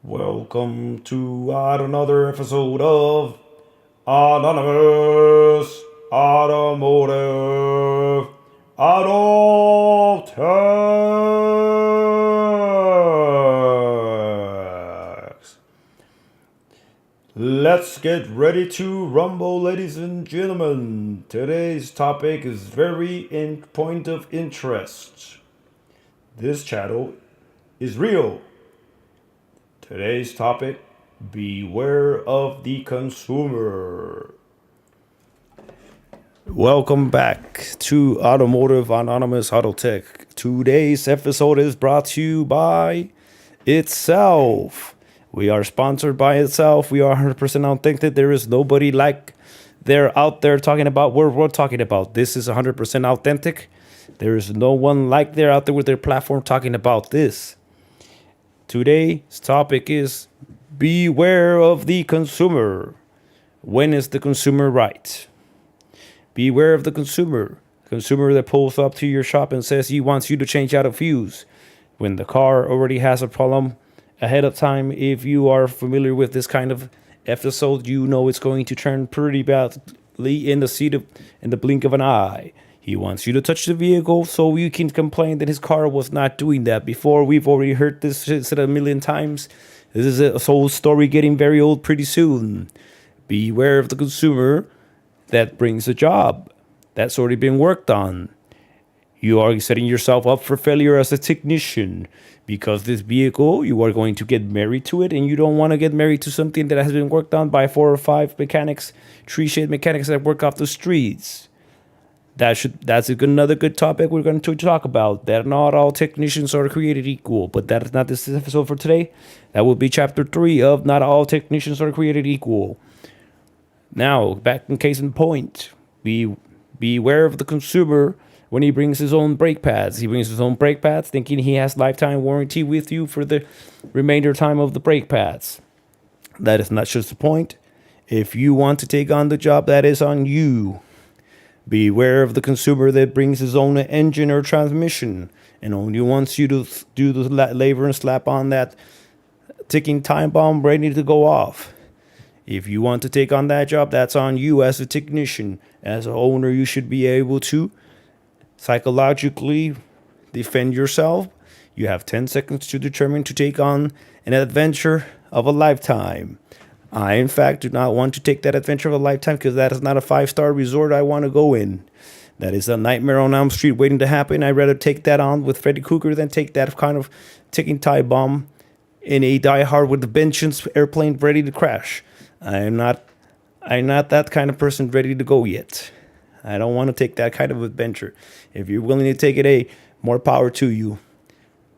Welcome to another episode of Anonymous Automotive Auto Techs. Let's get ready to rumble, ladies and gentlemen. Today's topic is very in point of interest. This channel is real. Today's topic: beware of the consumer. Welcome back to Automotive Anonymous Auto Tech. Today's episode is brought to you by Itself. We are sponsored by Itself. We are 100% authentic. There is nobody like they're out there talking about what we're talking about. This is 100% authentic. There is no one like they're out there with their platform talking about this. Today's topic is beware of the consumer. When is the consumer right? Beware of the consumer. Consumer that pulls up to your shop and says he wants you to change out a fuse when the car already has a problem ahead of time. If you are familiar with this kind of episode, you know it's going to turn pretty badly in the blink of an eye. He wants you to touch the vehicle so you can complain that his car was not doing that before. We've already heard this shit said a million times. This is a whole story getting very old pretty soon. Beware of the consumer that brings a job that's already been worked on. You are setting yourself up for failure as a technician because this vehicle, you are going to get married to it, and you don't want to get married to something that has been worked on by 4 or 5 mechanics, tree shade mechanics that work off the streets. That's another good topic we're going to talk about. That not all technicians are created equal, but that is not this episode for today. That will be chapter 3 of Not All Technicians Are Created Equal. Now, back in case in point, beware of the consumer when he brings his own brake pads. He brings his own brake pads thinking he has lifetime warranty with you for the remainder time of the brake pads. That is not just the point. If you want to take on the job, that is on you. Beware of the consumer that brings his own engine or transmission and only wants you to do the labor and slap on that ticking time bomb ready to go off. If you want to take on that job, that's on you as a technician. As an owner, you should be able to psychologically defend yourself. You have 10 seconds to determine to take on an adventure of a lifetime. I, in fact, do not want to take that adventure of a lifetime because that is not a 5-star resort I want to go in. That is a nightmare on Elm Street waiting to happen. I'd rather take that on with Freddy Krueger than take that kind of ticking time bomb in a Die Hard with the vengeance airplane ready to crash. I'm not that kind of person ready to go yet. I don't want to take that kind of adventure. If you're willing to take it, more power to you.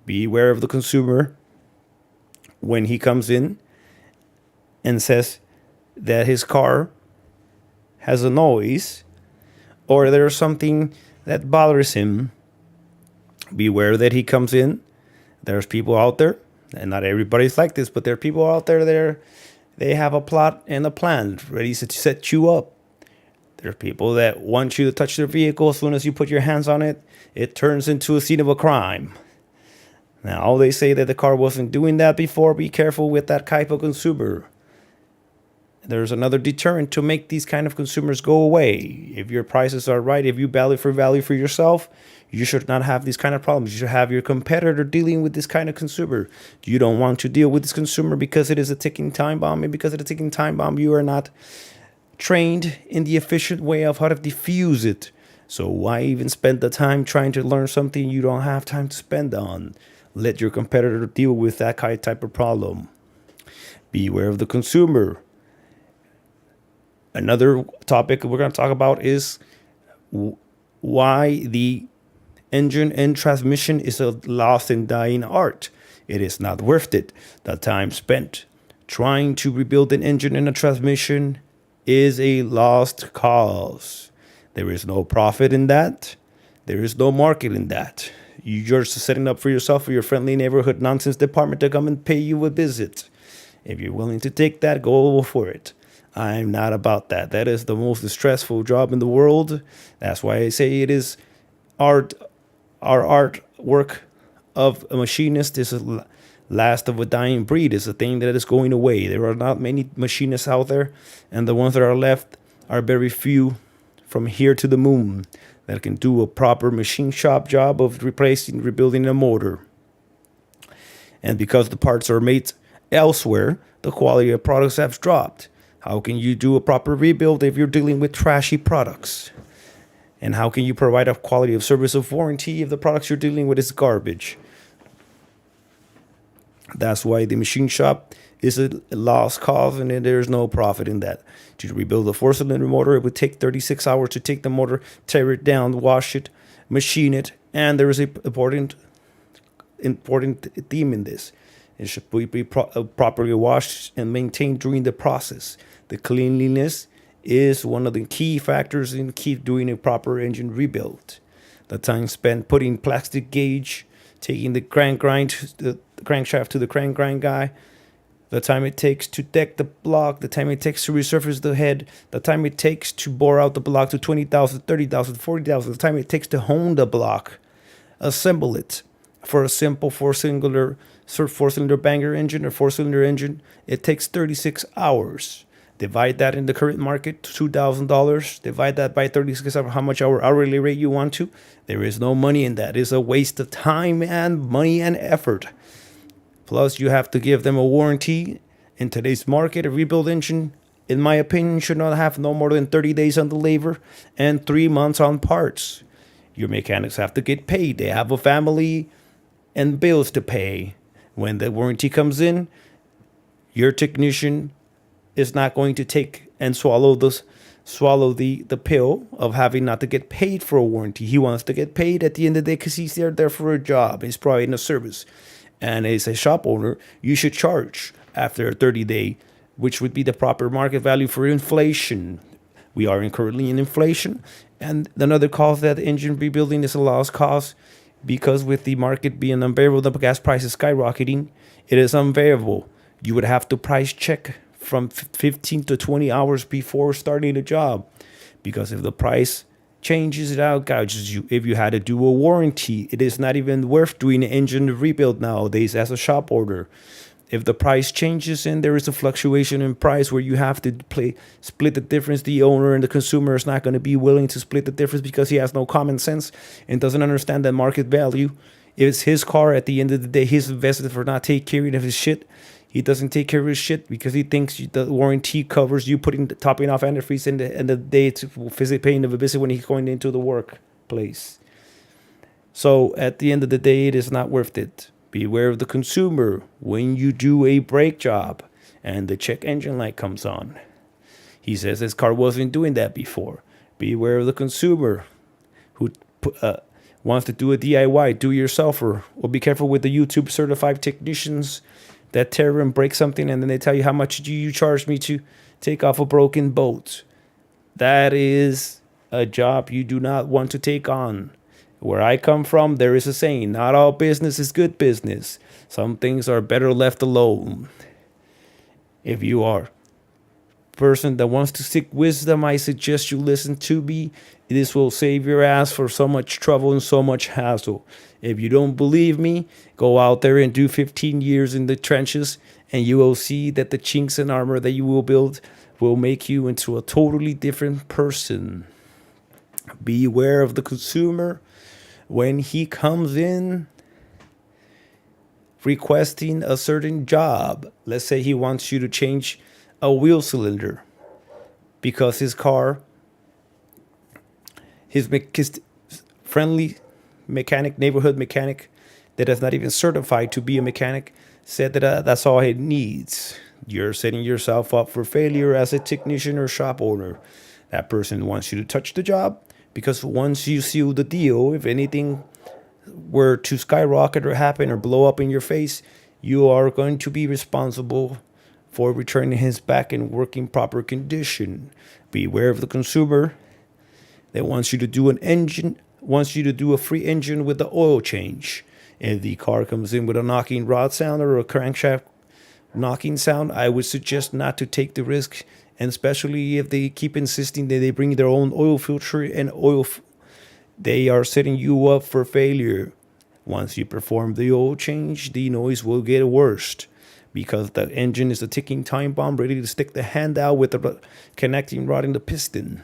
Beware of the consumer when he comes in and says that his car has a noise or there's something that bothers him. Beware that he comes in. There's people out there, and not everybody's like this, but there are people out there they have a plot and a plan ready to set you up. There are people that want you to touch their vehicle. As soon as you put your hands on it, it turns into a scene of a crime. Now, they say that the car wasn't doing that before. Be careful with that type of consumer. There's another deterrent to make these kind of consumers go away. If your prices are right, if you value for yourself, you should not have these kind of problems. You should have your competitor dealing with this kind of consumer. You don't want to deal with this consumer because it is a ticking time bomb. And because of the ticking time bomb, you are not trained in the efficient way of how to defuse it. So why even spend the time trying to learn something you don't have time to spend on? Let your competitor deal with that type of problem. Beware of the consumer. Another topic we're going to talk about is why the engine and transmission is a lost and dying art. It is not worth it. The time spent trying to rebuild an engine and a transmission is a lost cause. There is no profit in that. There is no market in that. You're just setting up for yourself for your friendly neighborhood nonsense department to come and pay you a visit. If you're willing to take that, go for it. I'm not about that. That is the most stressful job in the world. That's why I say it is art. Our artwork of a machinist is last of a dying breed. It's a thing that is going away. There are not many machinists out there, and the ones that are left are very few from here to the moon that can do a proper machine shop job of replacing, rebuilding a motor. And because the parts are made elsewhere, the quality of products has dropped. How can you do a proper rebuild if you're dealing with trashy products? And how can you provide a quality of service of warranty if the products you're dealing with is garbage? That's why the machine shop is a lost cause, and there's no profit in that. To rebuild a 4-cylinder motor, it would take 36 hours to take the motor, tear it down, wash it, machine it, and there is an important theme in this. It should be properly washed and maintained during the process. The cleanliness is one of the key factors in keep doing a proper engine rebuild. The time spent putting plastic gauge, taking the crankshaft to the crank grind guy, the time it takes to deck the block, the time it takes to resurface the head, the time it takes to bore out the block to 20,000, 30,000, 40,000, the time it takes to hone the block, assemble it. For a simple four-cylinder banger engine or 4-cylinder engine, it takes 36 hours. Divide that in the current market, $2,000. Divide that by 36 hours, how much hourly rate you want to. There is no money in that. It's a waste of time and money and effort. Plus, you have to give them a warranty. In today's market, a rebuild engine, in my opinion, should not have no more than 30 days on the labor and 3 months on parts. Your mechanics have to get paid. They have a family and bills to pay. When the warranty comes in, your technician is not going to take and swallow the pill of having not to get paid for a warranty. He wants to get paid at the end of the day because he's there for a job. He's providing a service. And as a shop owner, you should charge after a 30-day, which would be the proper market value for inflation. We are currently in inflation. And another cause that engine rebuilding is a lost cause, because with the market being unbearable, the gas prices skyrocketing, it is unbearable. You would have to price check from 15 to 20 hours before starting a job, because if the price changes, it outgouges you. If you had to do a warranty, it is not even worth doing an engine rebuild nowadays as a shop order. If the price changes and there is a fluctuation in price where you have to split the difference, the owner and the consumer is not going to be willing to split the difference because he has no common sense and doesn't understand that market value. It's his car at the end of the day. He's invested for not taking care of his shit. He doesn't take care of his shit because he thinks the warranty covers you topping off antifreeze and the day to visit paying of a visit when he's going into the workplace. So at the end of the day, it is not worth it. Beware of the consumer when you do a brake job and the check engine light comes on. He says his car wasn't doing that before. Beware of the consumer who wants to do a DIY, do-yourselfer, or be careful with the YouTube certified technicians that tear and break something and then they tell you, how much do you charge me to take off a broken boat? That is a job you do not want to take on. Where I come from, there is a saying, not all business is good business. Some things are better left alone. If you are a person that wants to seek wisdom, I suggest you listen to me. This will save your ass for so much trouble and so much hassle. If you don't believe me, go out there and do 15 years in the trenches, and you will see that the chinks in armor that you will build will make you into a totally different person. Beware of the consumer when he comes in requesting a certain job. Let's say he wants you to change a wheel cylinder because his car, his friendly mechanic, neighborhood mechanic that is not even certified to be a mechanic, said that that's all it needs. You're setting yourself up for failure as a technician or shop owner. That person wants you to touch the job, because once you seal the deal, if anything were to skyrocket or happen or blow up in your face, you are going to be responsible for returning his back in working proper condition. Beware of the consumer that wants you to do a free engine with the oil change. If the car comes in with a knocking rod sound or a crankshaft knocking sound, I would suggest not to take the risk, and especially if they keep insisting that they bring their own oil filter and they are setting you up for failure. Once you perform the oil change, the noise will get worse because the engine is a ticking time bomb ready to stick the hand out with the connecting rod in the piston.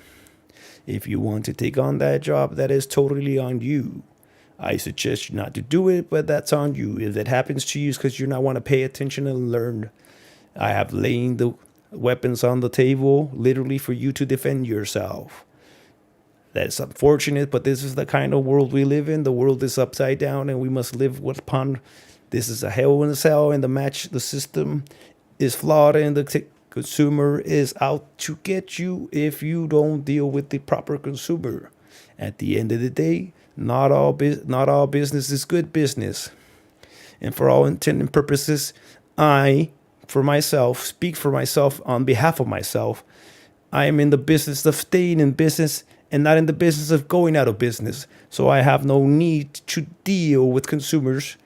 If you want to take on that job, that is totally on you. I suggest you not to do it, but that's on you. If that happens to you, it's because you not want to pay attention and learn. I have laid the weapons on the table, literally for you to defend yourself. That's unfortunate, but this is the kind of world we live in. The world is upside down, and we must live upon. This is a hell in a cell, and the system is flawed, and the consumer is out to get you if you don't deal with the proper consumer. At the end of the day, not all business is good business. And for all intent and purposes, I, for myself, speak for myself on behalf of myself. I am in the business of staying in business and not in the business of going out of business. So I have no need to deal with consumers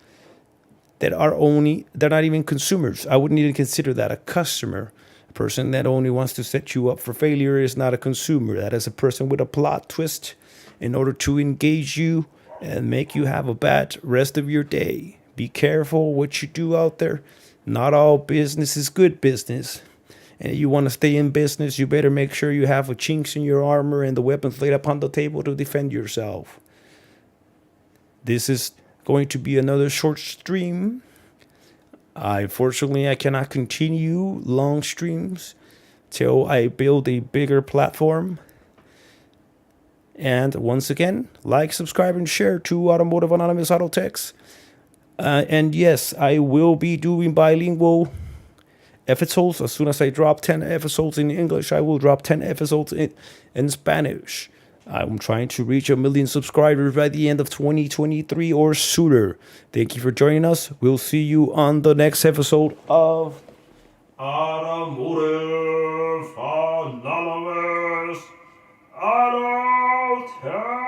they're not even consumers. I wouldn't even consider that a customer. A person that only wants to set you up for failure is not a consumer. That is a person with a plot twist in order to engage you and make you have a bad rest of your day. Be careful what you do out there. Not all business is good business. And if you want to stay in business, you better make sure you have a chinks in your armor and the weapons laid upon the table to defend yourself. This is going to be another short stream. Unfortunately, I cannot continue long streams till I build a bigger platform. And once again, like, subscribe, and share to Automotive Anonymous Auto Techs. And yes, I will be doing bilingual episodes. As soon as I drop 10 episodes in English, I will drop 10 episodes in Spanish. I'm trying to reach 1 million subscribers by the end of 2023 or sooner. Thank you for joining us. We'll see you on the next episode of Automotive Anonymous Auto Tech.